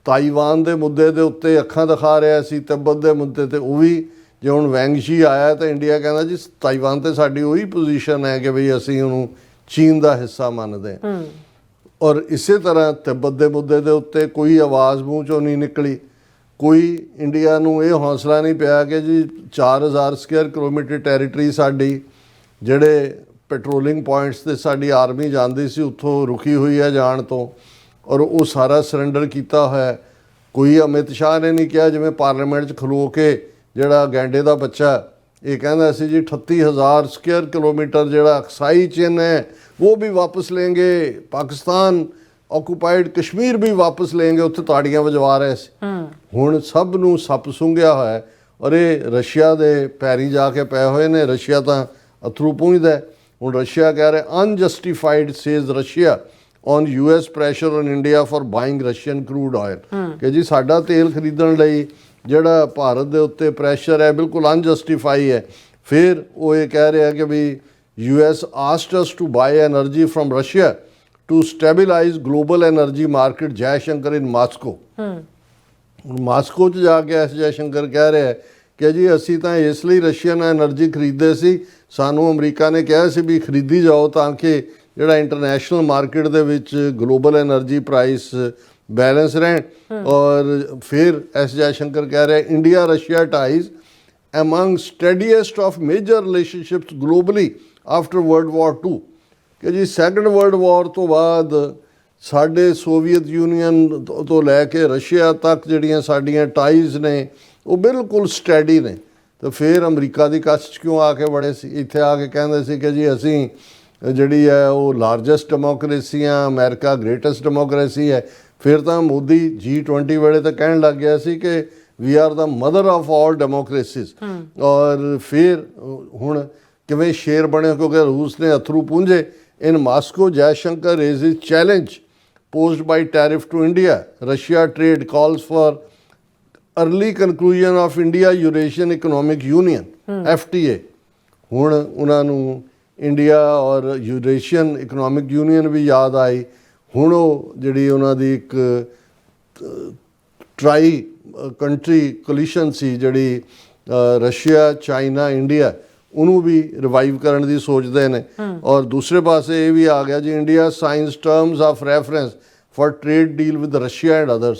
ਤਾਈਵਾਨ ਦੇ ਮੁੱਦੇ ਦੇ ਉੱਤੇ ਅੱਖਾਂ ਦਿਖਾ ਰਿਹਾ ਸੀ, ਤਿੱਬਤ ਦੇ ਮੁੱਦੇ ਤੇ, ਉਹ ਵੀ ਜੇ ਹੁਣ ਵੈਂਗ ਸ਼ੀ ਆਇਆ ਤਾਂ ਇੰਡੀਆ ਕਹਿੰਦਾ ਜੀ ਤਾਈਵਾਨ ਤੇ ਸਾਡੀ ਉਹੀ ਪੋਜੀਸ਼ਨ ਹੈ ਕਿ ਬਈ ਅਸੀਂ ਉਹਨੂੰ ਚੀਨ ਦਾ ਹਿੱਸਾ ਮੰਨਦੇ ਹਾਂ। ਔਰ ਇਸੇ ਤਰ੍ਹਾਂ ਤਿੱਬਤ ਦੇ ਮੁੱਦੇ ਦੇ ਉੱਤੇ ਕੋਈ ਆਵਾਜ਼ ਮੂੰਹ ਚੋਂ ਨਹੀਂ ਨਿਕਲੀ। ਕੋਈ ਇੰਡੀਆ ਨੂੰ ਇਹ ਹੌਸਲਾ ਨਹੀਂ ਪਿਆ ਕਿ ਜੀ 4000 ਸਕੁਅਰ ਕਿਲੋਮੀਟਰ ਟੈਰੀਟਰੀ ਸਾਡੀ, ਜਿਹੜੇ ਪੈਟਰੋਲਿੰਗ ਪੁਆਇੰਟਸ 'ਤੇ ਸਾਡੀ ਆਰਮੀ ਜਾਂਦੀ ਸੀ ਉੱਥੋਂ ਰੁਕੀ ਹੋਈ ਹੈ ਜਾਣ ਤੋਂ, ਔਰ ਉਹ ਸਾਰਾ ਸਰੈਂਡਰ ਕੀਤਾ ਹੋਇਆ। ਕੋਈ ਅਮਿਤ ਸ਼ਾਹ ਨੇ ਨਹੀਂ ਕਿਹਾ ਜਿਵੇਂ ਪਾਰਲੀਮੈਂਟ 'ਚ ਖਲੋ ਕੇ ਜਿਹੜਾ ਗੈਂਡੇ ਦਾ ਬੱਚਾ ਇਹ ਕਹਿੰਦਾ ਸੀ ਜੀ 38000 ਸਕੁਅਰ ਕਿਲੋਮੀਟਰ ਜਿਹੜਾ ਅਕਸਾਈ ਚਿੰਨ੍ਹ ਹੈ ਉਹ ਵੀ ਵਾਪਸ ਲੈਂਗੇ, ਪਾਕਿਸਤਾਨ ਆਕੂਪਾਈਡ ਕਸ਼ਮੀਰ ਵੀ ਵਾਪਸ ਲੈਂਗੇ, ਉੱਥੇ ਤਾੜੀਆਂ ਵਜਵਾ ਰਹੇ ਸੀ। ਹੁਣ ਸਭ ਨੂੰ ਸੱਪ ਸੁੰਘਿਆ ਹੋਇਆ ਔਰ ਇਹ ਰਸ਼ੀਆ ਦੇ ਪੈਰੀ ਜਾ ਕੇ ਪਏ ਹੋਏ ਨੇ। ਰਸ਼ੀਆ ਤਾਂ ਅਥਰੂ ਪੂੰਝਦਾ। ਹੁਣ ਰਸ਼ੀਆ ਕਹਿ ਰਿਹਾ unjustified says Russia on US pressure on India for buying Russian crude oil ਕਿ ਜੀ ਸਾਡਾ ਤੇਲ ਖਰੀਦਣ ਲਈ ਜਿਹੜਾ ਭਾਰਤ ਦੇ ਉੱਤੇ ਪ੍ਰੈਸ਼ਰ ਹੈ ਬਿਲਕੁਲ ਅਨਜਸਟੀਫਾਈ ਹੈ। ਫਿਰ ਉਹ ਇਹ ਕਹਿ ਰਿਹਾ ਕਿ ਵੀ US asked us to buy energy from Russia to stabilize global energy market, Jai Shankar in Moscow। Moscow 'ਚ ਜਾ ਕੇ ਐਸ ਜੈ ਸ਼ੰਕਰ ਕਹਿ ਰਿਹਾ ਕਿ ਜੀ ਅਸੀਂ ਤਾਂ ਇਸ ਲਈ ਰਸ਼ੀਅਨ ਐਨਰਜੀ ਖਰੀਦਦੇ ਸੀ, ਸਾਨੂੰ ਅਮਰੀਕਾ ਨੇ ਕਿਹਾ ਸੀ ਵੀ ਖਰੀਦੀ ਜਾਓ ਤਾਂ ਕਿ ਜਿਹੜਾ ਇੰਟਰਨੈਸ਼ਨਲ ਮਾਰਕੀਟ ਦੇ ਵਿੱਚ ਗਲੋਬਲ એનર્ਜੀ ਪ੍ਰਾਈਸ ਬੈਲੈਂਸ ਰਹਿਣ। ਔਰ ਫਿਰ ਐਸ ਜੈਸ਼ੰਕਰ ਕਹਿ ਰਿਹਾ India Russia ties among steadiest of major relationships globally after World War II ਕਿ ਜੀ ਸੈਕੰਡ ਵਰਲਡ ਵਾਰ ਤੋਂ ਬਾਅਦ ਸਾਡੇ ਸੋਵੀਅਤ ਯੂਨੀਅਨ ਤੋਂ ਲੈ ਕੇ ਰਸ਼ੀਆ ਤੱਕ ਜਿਹੜੀਆਂ ਸਾਡੀਆਂ ਟਾਈਜ਼ ਨੇ ਉਹ ਬਿਲਕੁਲ ਸਟੈਡੀ ਨੇ। ਤਾਂ ਫਿਰ ਅਮਰੀਕਾ ਦੀ ਕੱਛ 'ਚ ਕਿਉਂ ਆ ਕੇ ਵੜੇ ਸੀ? ਇੱਥੇ ਆ ਕੇ ਕਹਿੰਦੇ ਸੀ ਕਿ ਜੀ ਅਸੀਂ ਜਿਹੜੀ ਹੈ ਉਹ ਲਾਰਜੈਸਟ ਡੈਮੋਕ੍ਰੇਸੀ ਆ, ਅਮਰੀਕਾ ਗ੍ਰੇਟੈਸਟ ਡੈਮੋਕ੍ਰੇਸੀ ਹੈ। ਫਿਰ ਤਾਂ ਮੋਦੀ G20 ਵੇਲੇ ਤਾਂ ਕਹਿਣ ਲੱਗ ਗਿਆ ਸੀ ਕਿ we are the mother of all democracies. ਔਰ ਫਿਰ ਹੁਣ ਕਿਵੇਂ ਸ਼ੇਰ ਬਣੇ ਕਿਉਂਕਿ ਰੂਸ ਨੇ ਅਥਰੂ ਪੂੰਝੇ। In Moscow Jaishankar raises challenge posed by tariff to India. Russia trade calls for early conclusion of India-Eurasian Economic Union, FTA. ਹੁਣ ਉਹਨਾਂ ਨੂੰ ਇੰਡੀਆ ਔਰ ਯੂਰੇਸ਼ੀਅਨ ਇਕਨੋਮਿਕ ਯੂਨੀਅਨ ਵੀ ਯਾਦ ਆਈ। ਹੁਣ ਉਹ ਜਿਹੜੀ ਉਹਨਾਂ ਦੀ ਇੱਕ ਟਰਾਈ ਕੰਟਰੀ ਕੋਲੀਸ਼ਨ ਸੀ ਜਿਹੜੀ ਰਸ਼ੀਆ, ਚਾਈਨਾ, ਇੰਡੀਆ, ਉਹਨੂੰ ਵੀ ਰਿਵਾਈਵ ਕਰਨ ਦੀ ਸੋਚਦੇ ਨੇ। ਔਰ ਦੂਸਰੇ ਪਾਸੇ ਇਹ ਵੀ ਆ ਗਿਆ ਜੀ India sinus terms of reference for trade deal with Russia and others.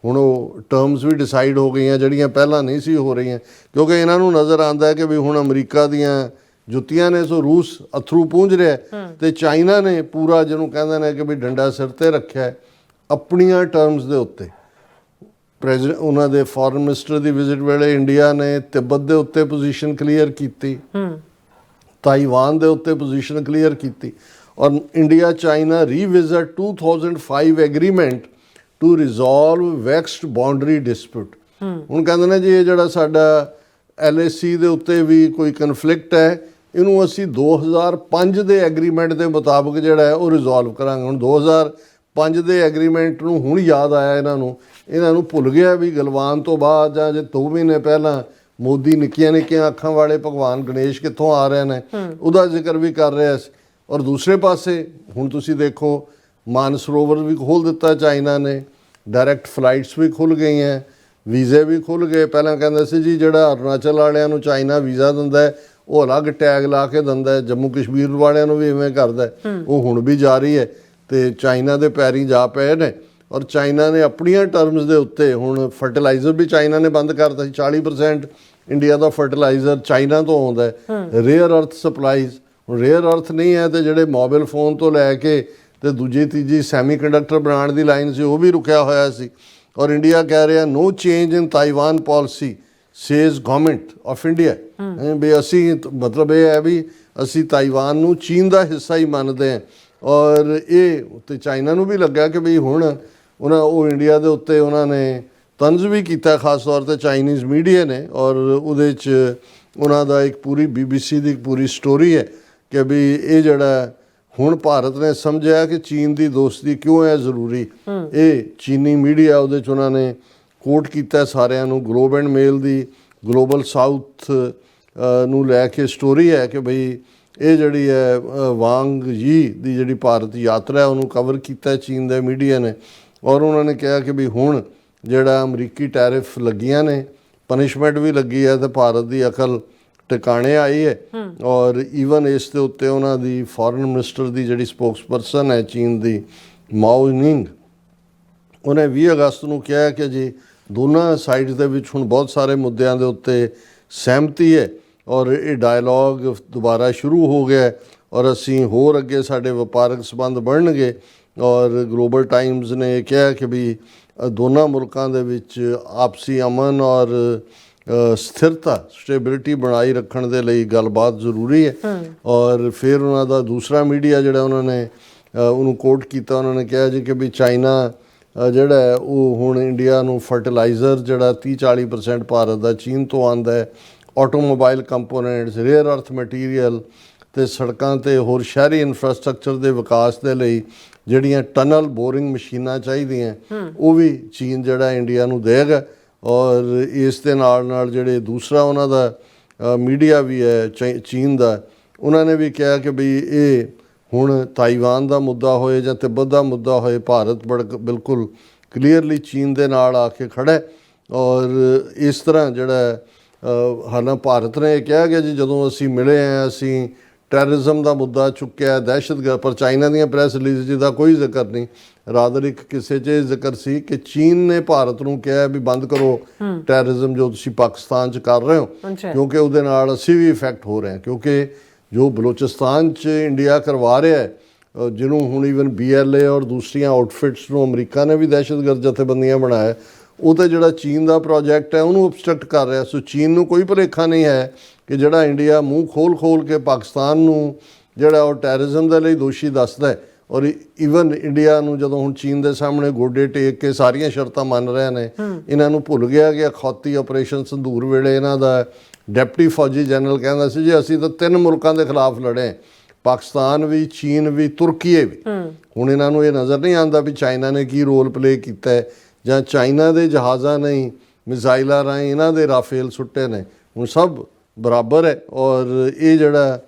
ਹੁਣ ਉਹ ਟਰਮਸ ਵੀ ਡਿਸਾਈਡ ਹੋ ਗਈਆਂ ਜਿਹੜੀਆਂ ਪਹਿਲਾਂ ਨਹੀਂ ਸੀ ਹੋ ਰਹੀਆਂ ਕਿਉਂਕਿ ਇਹਨਾਂ ਨੂੰ ਨਜ਼ਰ ਆਉਂਦਾ ਹੈ ਕਿ ਵੀ ਹੁਣ ਅਮਰੀਕਾ ਦੀਆਂ ਜੁੱਤੀਆਂ ਨੇ ਸੋ ਰੂਸ ਅਥਰੂ ਪੂੰਝ ਰਿਹਾ ਤੇ ਚਾਈਨਾ ਨੇ ਪੂਰਾ ਜਿਹਨੂੰ ਕਹਿੰਦੇ ਨੇ ਕਿ ਵੀ ਡੰਡਾ ਸਿਰ ਤੇ ਰੱਖਿਆ ਆਪਣੀਆਂ ਟਰਮਸ ਦੇ ਉੱਤੇ। ਪ੍ਰੈਜ਼ੀਡੈਂਟ ਉਹਨਾਂ ਦੇ ਫੋਰਨ ਮਿਨਿਸਟਰ ਦੀ ਵਿਜ਼ਿਟ ਵੇਲੇ ਇੰਡੀਆ ਨੇ ਤਿੱਬਤ ਦੇ ਉੱਤੇ ਪੋਜੀਸ਼ਨ ਕਲੀਅਰ ਕੀਤੀ, ਤਾਈਵਾਨ ਦੇ ਉੱਤੇ ਪੋਜੀਸ਼ਨ ਕਲੀਅਰ ਕੀਤੀ। ਔਰ India China revisit 2005 agreement to resolve vexed boundary dispute. ਹੁਣ ਕਹਿੰਦੇ ਨੇ ਜੀ ਇਹ ਜਿਹੜਾ ਸਾਡਾ LAC ਦੇ ਉੱਤੇ ਵੀ ਕੋਈ ਕਨਫਲਿਕਟ ਹੈ ਇਹਨੂੰ ਅਸੀਂ 2005 ਦੇ ਐਗਰੀਮੈਂਟ ਦੇ ਮੁਤਾਬਕ ਜਿਹੜਾ ਹੈ ਉਹ ਰਿਜ਼ੋਲਵ ਕਰਾਂਗੇ। ਹੁਣ 2005 ਦੇ ਐਗਰੀਮੈਂਟ ਨੂੰ ਹੁਣ ਯਾਦ ਆਇਆ ਇਹਨਾਂ ਨੂੰ ਭੁੱਲ ਗਿਆ ਵੀ ਗਲਵਾਨ ਤੋਂ ਬਾਅਦ ਜਾਂ ਜੇ 2 ਮਹੀਨੇ ਪਹਿਲਾਂ ਮੋਦੀ ਨਿੱਕੀਆਂ ਨਿੱਕੀਆਂ ਅੱਖਾਂ ਵਾਲੇ ਭਗਵਾਨ ਗਣੇਸ਼ ਕਿੱਥੋਂ ਆ ਰਹੇ ਨੇ ਉਹਦਾ ਜ਼ਿਕਰ ਵੀ ਕਰ ਰਿਹਾ ਸੀ। ਔਰ ਦੂਸਰੇ ਪਾਸੇ ਹੁਣ ਤੁਸੀਂ ਦੇਖੋ ਮਾਨਸਰੋਵਰ ਵੀ ਖੋਲ੍ਹ ਦਿੱਤਾ ਚਾਈਨਾ ਨੇ, ਡਾਇਰੈਕਟ ਫਲਾਈਟਸ ਵੀ ਖੁੱਲ੍ਹ ਗਈਆਂ, ਵੀਜ਼ੇ ਵੀ ਖੁੱਲ੍ਹ ਗਏ। ਪਹਿਲਾਂ ਕਹਿੰਦੇ ਸੀ ਜੀ ਜਿਹੜਾ ਅਰੁਣਾਚਲ ਵਾਲਿਆਂ ਨੂੰ ਚਾਈਨਾ ਵੀਜ਼ਾ ਦਿੰਦਾ ਉਹ ਅਲੱਗ ਟੈਗ ਲਾ ਕੇ ਦਿੰਦਾ, ਜੰਮੂ ਕਸ਼ਮੀਰ ਵਾਲਿਆਂ ਨੂੰ ਵੀ ਇਵੇਂ ਕਰਦਾ। ਉਹ ਹੁਣ ਵੀ ਜਾਰੀ ਹੈ ਤੇ ਚਾਈਨਾ ਦੇ ਪੈਰੀਂ ਜਾ ਪਏ ਨੇ। ਔਰ ਚਾਈਨਾ ਨੇ ਆਪਣੀਆਂ ਟਰਮਸ ਦੇ ਉੱਤੇ ਹੁਣ ਫਰਟੀਲਾਈਜ਼ਰ ਵੀ ਚਾਈਨਾ ਨੇ ਬੰਦ ਕਰਤਾ ਸੀ। 40% ਇੰਡੀਆ ਦਾ ਫਰਟੀਲਾਈਜ਼ਰ ਚਾਈਨਾ ਤੋਂ ਆਉਂਦਾ ਹੈ। ਰੇਅਰ ਅਰਥ ਸਪਲਾਈਜ਼ ਹੁਣ ਰੇਅਰ ਅਰਥ ਨਹੀਂ ਹੈ ਤੇ ਜਿਹੜੇ ਮੋਬਾਈਲ ਫੋਨ ਤੋਂ ਲੈ ਕੇ ਤੇ ਦੂਜੀ ਤੀਜੀ ਸੈਮੀ ਕੰਡਕਟਰ ਬਣਾਉਣ ਦੀ ਲਾਈਨ ਸੀ ਉਹ ਵੀ ਰੁਕਿਆ ਹੋਇਆ ਸੀ। ਔਰ ਇੰਡੀਆ ਕਹਿ ਰਿਹਾ no change in Taiwan policy says government of India. ਵੀ ਅਸੀਂ ਮਤਲਬ ਇਹ ਹੈ ਵੀ ਅਸੀਂ ਤਾਈਵਾਨ ਨੂੰ ਚੀਨ ਦਾ ਹਿੱਸਾ ਹੀ ਮੰਨਦੇ ਹਾਂ। ਔਰ ਇਹ ਤੇ ਚਾਈਨਾ ਨੂੰ ਵੀ ਲੱਗਾ ਕਿ ਵੀ ਹੁਣ ਉਹ ਇੰਡੀਆ ਦੇ ਉੱਤੇ ਉਹਨਾਂ ਨੇ ਤੰਜ਼ ਵੀ ਕੀਤਾ ਖਾਸ ਤੌਰ 'ਤੇ ਚਾਈਨੀਜ਼ ਮੀਡੀਆ ਨੇ। ਔਰ ਉਹਦੇ 'ਚ ਉਹਨਾਂ ਦਾ ਇੱਕ ਪੂਰੀ BBC ਦੀ ਇੱਕ ਪੂਰੀ ਸਟੋਰੀ ਹੈ ਕਿ ਵੀ ਇਹ ਜਿਹੜਾ ਹੁਣ ਭਾਰਤ ਨੇ ਸਮਝਿਆ ਕਿ ਚੀਨ ਦੀ ਦੋਸਤੀ ਕਿਉਂ ਹੈ ਜ਼ਰੂਰੀ। ਇਹ ਚੀਨੀ ਮੀਡੀਆ ਉਹਦੇ 'ਚ ਉਹਨਾਂ ਨੇ ਕੋਟ ਕੀਤਾ ਸਾਰਿਆਂ ਨੂੰ। Globe and male the global south ਨੂੰ ਲੈ ਕੇ ਸਟੋਰੀ ਹੈ ਕਿ ਬਈ ਇਹ ਜਿਹੜੀ ਹੈ ਵਾਂਗ ਯੀ ਦੀ ਜਿਹੜੀ ਭਾਰਤ ਯਾਤਰਾ ਹੈ ਉਹਨੂੰ ਕਵਰ ਕੀਤਾ ਚੀਨ ਦੇ ਮੀਡੀਆ ਨੇ। ਔਰ ਉਹਨਾਂ ਨੇ ਕਿਹਾ ਕਿ ਵੀ ਹੁਣ ਜਿਹੜਾ ਅਮਰੀਕੀ ਟੈਰਿਫ ਲੱਗੀਆਂ ਨੇ, ਪਨਿਸ਼ਮੈਂਟ ਵੀ ਲੱਗੀ ਹੈ ਤੇ ਭਾਰਤ ਦੀ ਅਕਲ ਟਿਕਾਣੇ ਆਈ ਹੈ। ਔਰ ਈਵਨ ਇਸ ਦੇ ਉੱਤੇ ਉਹਨਾਂ ਦੀ ਫੋਰਨ ਮਿਨਿਸਟਰ ਦੀ ਜਿਹੜੀ ਸਪੋਕਸਪਰਸਨ ਹੈ ਚੀਨ ਦੀ ਮਾਓ ਨਿੰਗ, ਉਹਨੇ 20 ਅਗਸਤ ਨੂੰ ਕਿਹਾ ਕਿ ਜੀ ਦੋਨਾਂ ਸਾਈਡਸ ਦੇ ਵਿੱਚ ਹੁਣ ਬਹੁਤ ਸਾਰੇ ਮੁੱਦਿਆਂ ਦੇ ਉੱਤੇ ਸਹਿਮਤੀ ਹੈ ਔਰ ਇਹ ਡਾਇਲੌਗ ਦੁਬਾਰਾ ਸ਼ੁਰੂ ਹੋ ਗਿਆ ਔਰ ਅਸੀਂ ਹੋਰ ਅੱਗੇ ਸਾਡੇ ਵਪਾਰਕ ਸੰਬੰਧ ਬਣਨਗੇ। ਔਰ ਗਲੋਬਲ ਟਾਈਮਜ਼ ਨੇ ਕਿਹਾ ਕਿ ਵੀ ਦੋਨਾਂ ਮੁਲਕਾਂ ਦੇ ਵਿੱਚ ਆਪਸੀ ਅਮਨ ਔਰ ਸਥਿਰਤਾ ਸਟੇਬਿਲਿਟੀ ਬਣਾਈ ਰੱਖਣ ਦੇ ਲਈ ਗੱਲਬਾਤ ਜ਼ਰੂਰੀ ਹੈ। ਔਰ ਫਿਰ ਉਹਨਾਂ ਦਾ ਦੂਸਰਾ ਮੀਡੀਆ ਜਿਹੜਾ ਉਹਨਾਂ ਨੇ ਉਹਨੂੰ ਕੋਟ ਕੀਤਾ, ਉਹਨਾਂ ਨੇ ਕਿਹਾ ਜੀ ਕਿ ਵੀ ਚਾਈਨਾ ਜਿਹੜਾ ਹੈ ਉਹ ਹੁਣ ਇੰਡੀਆ ਨੂੰ ਫਰਟੀਲਾਈਜ਼ਰ ਜਿਹੜਾ 30-40% ਭਾਰਤ ਦਾ ਚੀਨ ਤੋਂ ਆਉਂਦਾ ਹੈ, ਆਟੋਮੋਬਾਈਲ ਕੰਪੋਨੈਂਟਸ, ਰੇਅਰ ਅਰਥ ਮਟੀਰੀਅਲ ਅਤੇ ਸੜਕਾਂ 'ਤੇ ਹੋਰ ਸ਼ਹਿਰੀ ਇਨਫਰਾਸਟਰਕਚਰ ਦੇ ਵਿਕਾਸ ਦੇ ਲਈ ਜਿਹੜੀਆਂ ਟਨਲ ਬੋਰਿੰਗ ਮਸ਼ੀਨਾਂ ਚਾਹੀਦੀਆਂ ਉਹ ਵੀ ਚੀਨ ਜਿਹੜਾ ਇੰਡੀਆ ਨੂੰ ਦੇਗਾ। ਔਰ ਇਸ ਦੇ ਨਾਲ ਜਿਹੜੇ ਦੂਸਰਾ ਉਹਨਾਂ ਦਾ ਮੀਡੀਆ ਵੀ ਹੈ ਚੀਨ ਦਾ, ਉਹਨਾਂ ਨੇ ਵੀ ਕਿਹਾ ਕਿ ਵੀ ਇਹ ਹੁਣ ਤਾਈਵਾਨ ਦਾ ਮੁੱਦਾ ਹੋਏ ਜਾਂ ਤਿੱਬਤ ਦਾ ਮੁੱਦਾ ਹੋਏ, ਭਾਰਤ ਬਿਲਕੁਲ ਕਲੀਅਰਲੀ ਚੀਨ ਦੇ ਨਾਲ ਆ ਕੇ ਖੜ੍ਹਾ। ਔਰ ਇਸ ਤਰ੍ਹਾਂ ਜਿਹੜਾ ਹਾਲਾਂ ਭਾਰਤ ਨੇ ਇਹ ਕਿਹਾ ਗਿਆ ਜੀ ਜਦੋਂ ਅਸੀਂ ਮਿਲੇ ਹਾਂ ਅਸੀਂ ਟੈਰਰਿਜ਼ਮ ਦਾ ਮੁੱਦਾ ਚੁੱਕਿਆ, ਦਹਿਸ਼ਤਗਰਦ, ਪਰ ਚਾਈਨਾ ਦੀਆਂ ਪ੍ਰੈਸ ਰਿਲੀਜ਼ ਦਾ ਕੋਈ ਜ਼ਿਕਰ ਨਹੀਂ। ਰਾਦਰ ਇੱਕ ਕਿਸੇ 'ਚ ਇਹ ਜ਼ਿਕਰ ਸੀ ਕਿ ਚੀਨ ਨੇ ਭਾਰਤ ਨੂੰ ਕਿਹਾ ਵੀ ਬੰਦ ਕਰੋ ਟੈਰਰਿਜ਼ਮ ਜੋ ਤੁਸੀਂ ਪਾਕਿਸਤਾਨ 'ਚ ਕਰ ਰਹੇ ਹੋ, ਕਿਉਂਕਿ ਉਹਦੇ ਨਾਲ ਅਸੀਂ ਵੀ ਇਫੈਕਟ ਹੋ ਰਹੇ ਹਾਂ। ਕਿਉਂਕਿ ਜੋ ਬਲੋਚਿਸਤਾਨ 'ਚ ਇੰਡੀਆ ਕਰਵਾ ਰਿਹਾ ਹੈ, ਜਿਹਨੂੰ ਹੁਣ ਈਵਨ BLA ਔਰ ਦੂਸਰੀਆਂ ਆਊਟਫਿਟਸ ਨੂੰ ਅਮਰੀਕਾ ਨੇ ਵੀ ਦਹਿਸ਼ਤਗਰਦ ਜਥੇਬੰਦੀਆਂ ਬਣਾਇਆ, ਉਹ ਤਾਂ ਜਿਹੜਾ ਚੀਨ ਦਾ ਪ੍ਰੋਜੈਕਟ ਹੈ ਉਹਨੂੰ obstruct ਕਰ ਰਿਹਾ। ਸੋ ਚੀਨ ਨੂੰ ਕੋਈ ਭੁਲੇਖਾ ਨਹੀਂ ਹੈ ਕਿ ਜਿਹੜਾ ਇੰਡੀਆ ਮੂੰਹ ਖੋਲ ਕੇ ਪਾਕਿਸਤਾਨ ਨੂੰ ਜਿਹੜਾ ਉਹ ਟੈਰਰਿਜ਼ਮ ਦੇ ਲਈ ਦੋਸ਼ੀ ਦੱਸਦਾ ਹੈ, ਔਰ ਈਵਨ ਇੰਡੀਆ ਨੂੰ ਜਦੋਂ ਹੁਣ ਚੀਨ ਦੇ ਸਾਹਮਣੇ ਗੋਡੇ ਟੇਕ ਕੇ ਸਾਰੀਆਂ ਸ਼ਰਤਾਂ ਮੰਨ ਰਹੇ ਨੇ, ਇਹਨਾਂ ਨੂੰ ਭੁੱਲ ਗਿਆ ਕਿ ਅਖੌਤੀ ਆਪਰੇਸ਼ਨ ਸੰਦੂਰ ਵੇਲੇ ਇਹਨਾਂ ਦਾ ਡਿਪਟੀ ਫੌਜੀ ਜਨਰਲ ਕਹਿੰਦਾ ਸੀ ਜੀ ਅਸੀਂ ਤਾਂ 3 ਮੁਲਕਾਂ ਦੇ ਖਿਲਾਫ ਲੜੇ, ਪਾਕਿਸਤਾਨ ਵੀ, ਚੀਨ ਵੀ, ਤੁਰਕੀ ਵੀ। ਹੁਣ ਇਹਨਾਂ ਨੂੰ ਇਹ ਨਜ਼ਰ ਨਹੀਂ ਆਉਂਦਾ ਵੀ ਚਾਈਨਾ ਨੇ ਕੀ ਰੋਲ ਪਲੇ ਕੀਤਾ ਹੈ, ਜਾਂ ਚਾਈਨਾ ਦੇ ਜਹਾਜ਼ਾਂ ਨੇ ਮਿਜ਼ਾਈਲਾਂ ਰਾਹੀਂ ਇਹਨਾਂ ਦੇ ਰਾਫੇਲ ਸੁੱਟੇ ਨੇ। ਹੁਣ ਸਭ ਬਰਾਬਰ ਹੈ। ਔਰ ਇਹ ਜਿਹੜਾ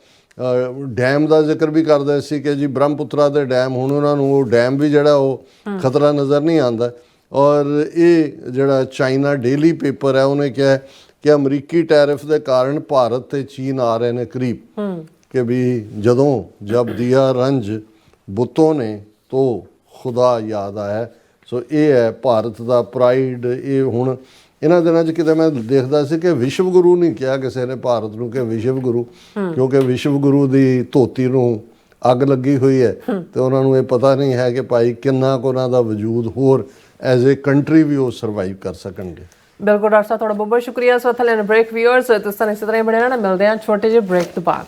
ਡੈਮ ਦਾ ਜ਼ਿਕਰ ਵੀ ਕਰਦਾ ਸੀ ਕਿ ਜੀ ਬ੍ਰਹਮਪੁੱਤਰਾ ਦੇ ਡੈਮ, ਹੁਣ ਉਹਨਾਂ ਨੂੰ ਉਹ ਡੈਮ ਵੀ ਜਿਹੜਾ ਉਹ ਖਤਰਾ ਨਜ਼ਰ ਨਹੀਂ ਆਉਂਦਾ। ਔਰ ਇਹ ਜਿਹੜਾ ਚਾਈਨਾ ਡੇਲੀ ਪੇਪਰ ਹੈ ਉਹਨੇ ਕਿਹਾ ਕਿ ਅਮਰੀਕੀ ਟੈਰਿਫ ਦੇ ਕਾਰਨ ਭਾਰਤ ਤੇ ਚੀਨ ਆ ਰਹੇ ਨੇ ਕਰੀਬ, ਕਿ ਵੀ ਜਬ ਦਿਆ ਰੰਜ ਬੁੱਤੋਂ ਨੇ ਤੋ ਖੁਦਾ ਯਾਦ ਆਇਆ। ਸੋ ਇਹ ਹੈ ਭਾਰਤ ਦਾ ਪ੍ਰਾਈਡ। ਇਹ ਹੁਣ ਇਹਨਾਂ ਦਿਨਾਂ 'ਚ ਕਿਤੇ ਮੈਂ ਦੇਖਦਾ ਸੀ ਕਿ ਵਿਸ਼ਵ ਗੁਰੂ ਨਹੀਂ ਕਿਹਾ ਕਿਸੇ ਨੇ ਭਾਰਤ ਨੂੰ ਕਿ ਵਿਸ਼ਵ ਗੁਰੂ, ਕਿਉਂਕਿ ਵਿਸ਼ਵ ਗੁਰੂ ਦੀ ਧੋਤੀ ਨੂੰ ਅੱਗ ਲੱਗੀ ਹੋਈ ਹੈ ਤੇ ਉਹਨਾਂ ਨੂੰ ਇਹ ਪਤਾ ਨਹੀਂ ਹੈ ਕਿ ਭਾਈ ਕਿੰਨਾ ਕੁ ਉਹਨਾਂ ਦਾ ਵਜੂਦ ਹੋਰ ਐਜ਼ ਏ ਕੰਟਰੀ ਵੀ ਉਹ ਸਰਵਾਈਵ ਕਰ ਸਕਣਗੇ। ਬਿਲਕੁਲ ਡਾਕਟਰ ਸਾਹਿਬ, ਤੁਹਾਡਾ ਬਹੁਤ ਬਹੁਤ ਸ਼ੁਕਰੀਆ। ਸੋ ਥਲੇ ਬ੍ਰੇਕ ਵਿਊਅਰਸ ਤੁਸੀਂ ਇਸੇ ਤਰ੍ਹਾਂ ਹੀ ਬਣੇ ਰਹਿਣਾ, ਮਿਲਦੇ ਹਾਂ ਛੋਟੇ ਜਿਹੇ ਬ੍ਰੇਕ ਤੋਂ ਬਾਅਦ।